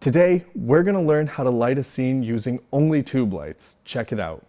Today, we're going to learn how to light a scene using only tube lights. Check it out.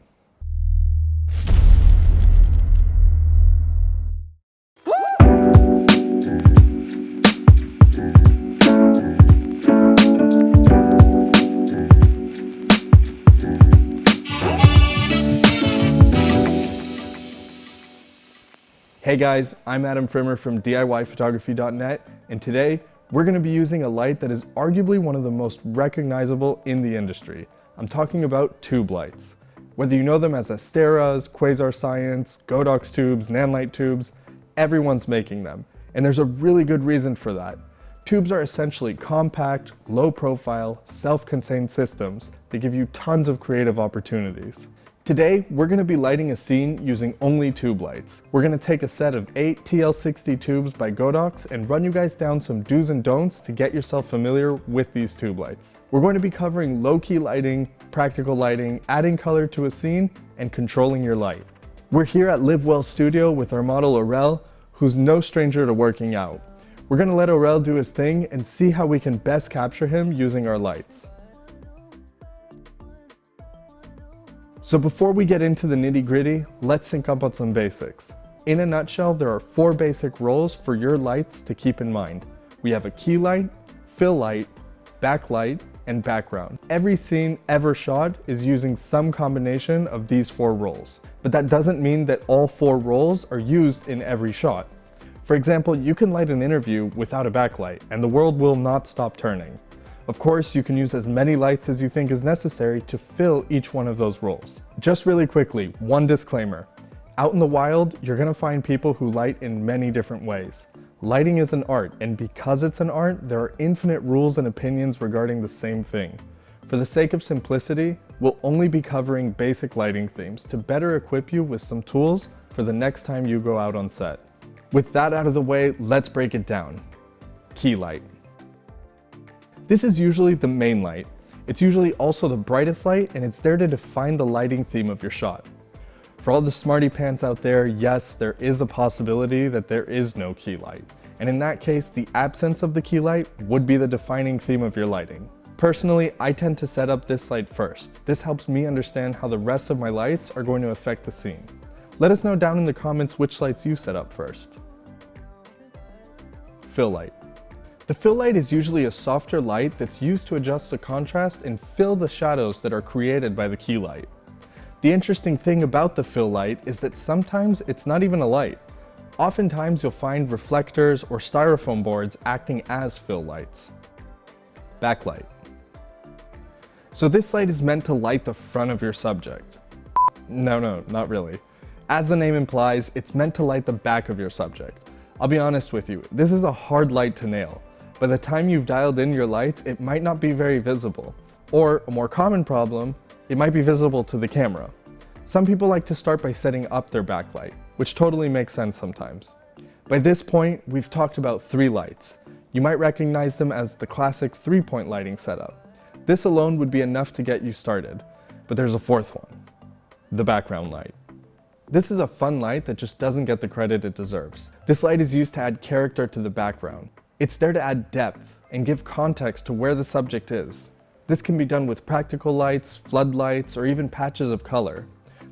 Hey guys, I'm Adam Frimmer from DIYPhotography.net, and today we're going to be using a light that is arguably one of the most recognizable in the industry. I'm talking about tube lights. Whether you know them as Asteras, Quasar Science, Godox tubes, Nanlite tubes, everyone's making them, and there's a really good reason for that. Tubes are essentially compact, low-profile, self-contained systems that give you tons of creative opportunities. Today, we're going to be lighting a scene using only tube lights. We're going to take a set of 8 TL-60 tubes by Godox and run you guys down some do's and don'ts to get yourself familiar with these tube lights. We're going to be covering low-key lighting, practical lighting, adding color to a scene, and controlling your light. We're here at Live Well Studio with our model Aurel, who's no stranger to working out. We're going to let Aurel do his thing and see how we can best capture him using our lights. So before we get into the nitty-gritty, let's sync up on some basics. In a nutshell, there are 4 basic roles for your lights to keep in mind. We have a key light, fill light, backlight, and background. Every scene ever shot is using some combination of these 4 roles, but that doesn't mean that all 4 roles are used in every shot. For example, you can light an interview without a backlight, and the world will not stop turning. Of course, you can use as many lights as you think is necessary to fill each one of those roles. Just really quickly, one disclaimer. Out in the wild, you're going to find people who light in many different ways. Lighting is an art, and because it's an art, there are infinite rules and opinions regarding the same thing. For the sake of simplicity, we'll only be covering basic lighting themes to better equip you with some tools for the next time you go out on set. With that out of the way, let's break it down. Key light. This is usually the main light. It's usually also the brightest light, and it's there to define the lighting theme of your shot. For all the smarty pants out there, yes, there is a possibility that there is no key light. And in that case, the absence of the key light would be the defining theme of your lighting. Personally, I tend to set up this light first. This helps me understand how the rest of my lights are going to affect the scene. Let us know down in the comments which lights you set up first. Fill light. The fill light is usually a softer light that's used to adjust the contrast and fill the shadows that are created by the key light. The interesting thing about the fill light is that sometimes it's not even a light. Oftentimes you'll find reflectors or styrofoam boards acting as fill lights. Backlight. So this light is meant to light the front of your subject. No, not really. As the name implies, it's meant to light the back of your subject. I'll be honest with you, this is a hard light to nail. By the time you've dialed in your lights, it might not be very visible. Or, a more common problem, it might be visible to the camera. Some people like to start by setting up their backlight, which totally makes sense sometimes. By this point, we've talked about 3 lights. You might recognize them as the classic 3-point lighting setup. This alone would be enough to get you started, but there's a 4th one, the background light. This is a fun light that just doesn't get the credit it deserves. This light is used to add character to the background. It's there to add depth and give context to where the subject is. This can be done with practical lights, floodlights, or even patches of color.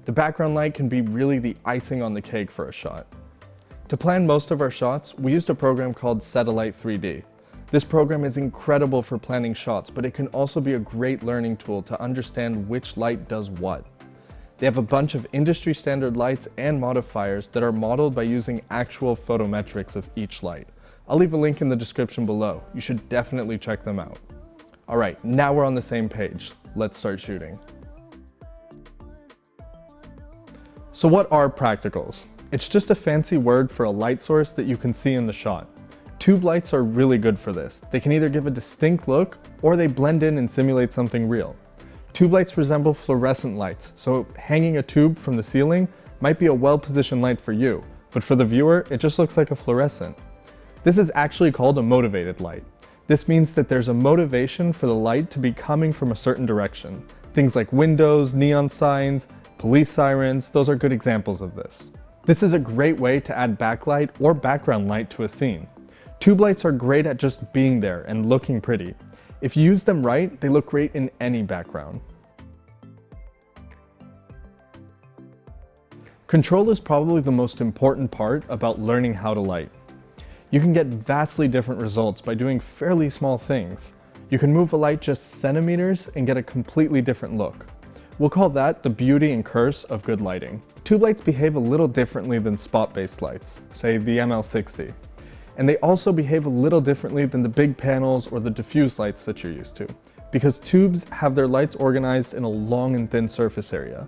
The background light can be really the icing on the cake for a shot. To plan most of our shots, we used a program called Set.A.Light 3D. This program is incredible for planning shots, but it can also be a great learning tool to understand which light does what. They have a bunch of industry standard lights and modifiers that are modeled by using actual photometrics of each light. I'll leave a link in the description below. You should definitely check them out. Alright, now we're on the same page. Let's start shooting. So what are practicals? It's just a fancy word for a light source that you can see in the shot. Tube lights are really good for this. They can either give a distinct look or they blend in and simulate something real. Tube lights resemble fluorescent lights, so hanging a tube from the ceiling might be a well-positioned light for you, but for the viewer, it just looks like a fluorescent. This is actually called a motivated light. This means that there's a motivation for the light to be coming from a certain direction. Things like windows, neon signs, police sirens, those are good examples of this. This is a great way to add backlight or background light to a scene. Tube lights are great at just being there and looking pretty. If you use them right, they look great in any background. Control is probably the most important part about learning how to light. You can get vastly different results by doing fairly small things. You can move a light just centimeters and get a completely different look. We'll call that the beauty and curse of good lighting. Tube lights behave a little differently than spot-based lights, say the ML60. And they also behave a little differently than the big panels or the diffuse lights that you're used to, because tubes have their lights organized in a long and thin surface area.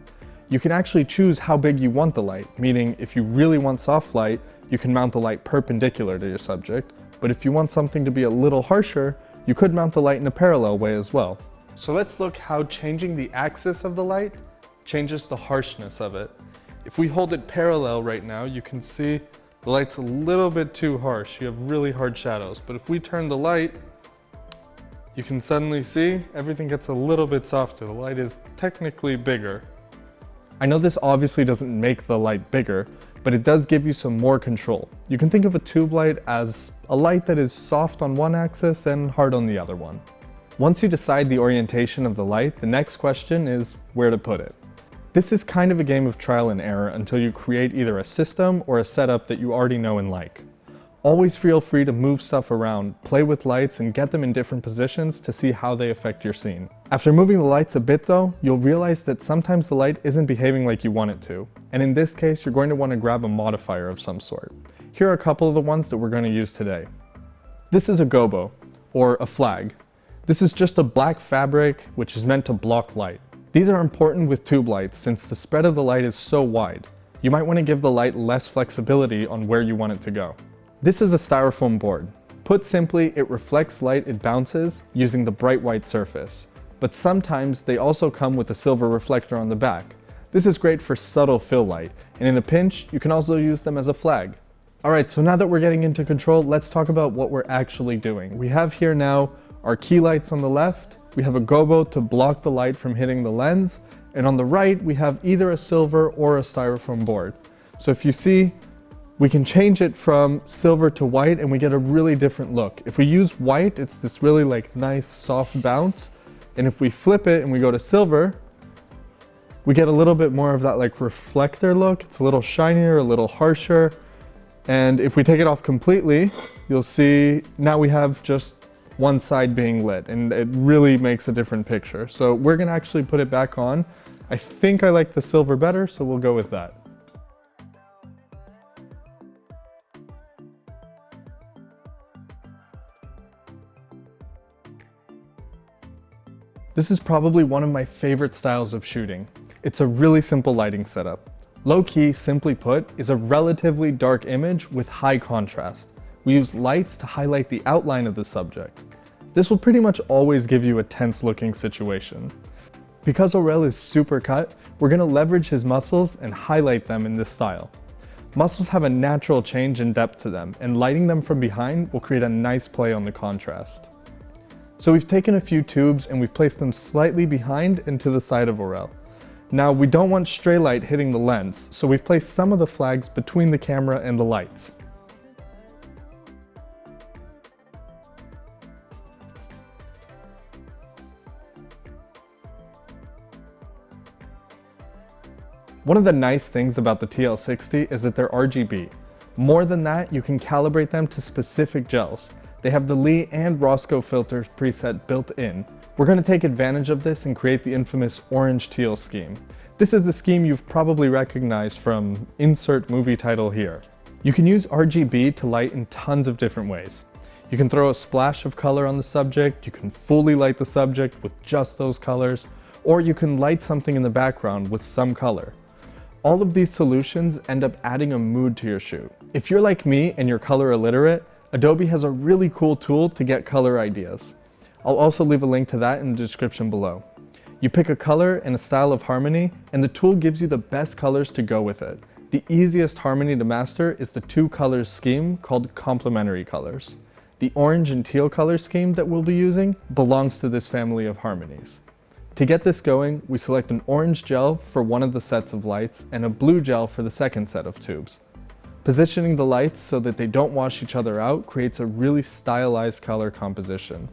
You can actually choose how big you want the light, meaning if you really want soft light, you can mount the light perpendicular to your subject, but if you want something to be a little harsher, you could mount the light in a parallel way as well. So let's look how changing the axis of the light changes the harshness of it. If we hold it parallel right now, you can see the light's a little bit too harsh. You have really hard shadows, but if we turn the light, you can suddenly see everything gets a little bit softer. The light is technically bigger. I know this obviously doesn't make the light bigger, but it does give you some more control. You can think of a tube light as a light that is soft on one axis and hard on the other one. Once you decide the orientation of the light, the next question is where to put it. This is kind of a game of trial and error until you create either a system or a setup that you already know and like. Always feel free to move stuff around, play with lights, and get them in different positions to see how they affect your scene. After moving the lights a bit though, you'll realize that sometimes the light isn't behaving like you want it to, and in this case you're going to want to grab a modifier of some sort. Here are a couple of the ones that we're going to use today. This is a gobo, or a flag. This is just a black fabric which is meant to block light. These are important with tube lights since the spread of the light is so wide. You might want to give the light less flexibility on where you want it to go. This is a styrofoam board. Put simply, it reflects light it bounces using the bright white surface. But sometimes they also come with a silver reflector on the back. This is great for subtle fill light, and in a pinch, you can also use them as a flag. Alright, so now that we're getting into control, let's talk about what we're actually doing. We have here now our key lights on the left, we have a gobo to block the light from hitting the lens, and on the right we have either a silver or a styrofoam board. So if you see, we can change it from silver to white and we get a really different look. If we use white, it's this really nice soft bounce, and if we flip it and we go to silver, we get a little bit more of that reflector look. It's a little shinier, a little harsher, and if we take it off completely, you'll see now we have just one side being lit, and it really makes a different picture. So we're gonna actually put it back on. I think I like the silver better, so we'll go with that. This is probably one of my favorite styles of shooting. It's a really simple lighting setup. Low key, simply put, is a relatively dark image with high contrast. We use lights to highlight the outline of the subject. This will pretty much always give you a tense looking situation. Because Aurel is super cut, we're going to leverage his muscles and highlight them in this style. Muscles have a natural change in depth to them, and lighting them from behind will create a nice play on the contrast. So we've taken a few tubes and we've placed them slightly behind and to the side of Aurel. Now we don't want stray light hitting the lens, so we've placed some of the flags between the camera and the lights. One of the nice things about the TL-60 is that they're RGB. More than that, you can calibrate them to specific gels. They have the Lee and Roscoe filters preset built in. We're going to take advantage of this and create the infamous orange teal scheme. This is the scheme you've probably recognized from insert movie title here. You can use RGB to light in tons of different ways. You can throw a splash of color on the subject, you can fully light the subject with just those colors, or you can light something in the background with some color. All of these solutions end up adding a mood to your shoot. If you're like me and you're color illiterate, Adobe has a really cool tool to get color ideas. I'll also leave a link to that in the description below. You pick a color and a style of harmony, and the tool gives you the best colors to go with it. The easiest harmony to master is the two colors scheme called complementary colors. The orange and teal color scheme that we'll be using belongs to this family of harmonies. To get this going, we select an orange gel for one of the sets of lights and a blue gel for the second set of tubes. Positioning the lights so that they don't wash each other out creates a really stylized color composition.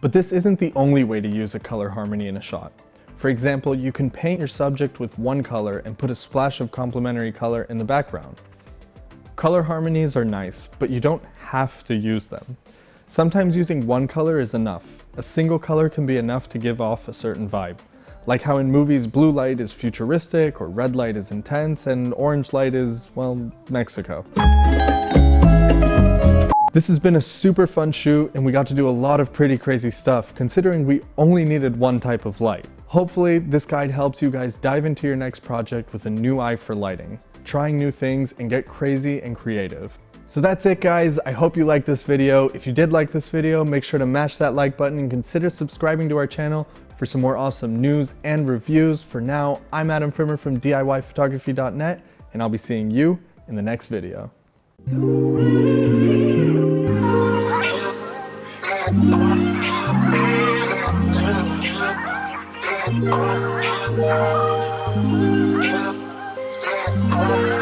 But this isn't the only way to use a color harmony in a shot. For example, you can paint your subject with one color and put a splash of complementary color in the background. Color harmonies are nice, but you don't have to use them. Sometimes using one color is enough. A single color can be enough to give off a certain vibe. Like how in movies blue light is futuristic, or red light is intense, and orange light is, well, Mexico. This has been a super fun shoot, and we got to do a lot of pretty crazy stuff, considering we only needed one type of light. Hopefully, this guide helps you guys dive into your next project with a new eye for lighting, trying new things, and get crazy and creative. So that's it, guys. I hope you liked this video. If you did like this video, make sure to mash that like button and consider subscribing to our channel for some more awesome news and reviews. For now, I'm Adam Frimmer from DIYPhotography.net, and I'll be seeing you in the next video. Yeah.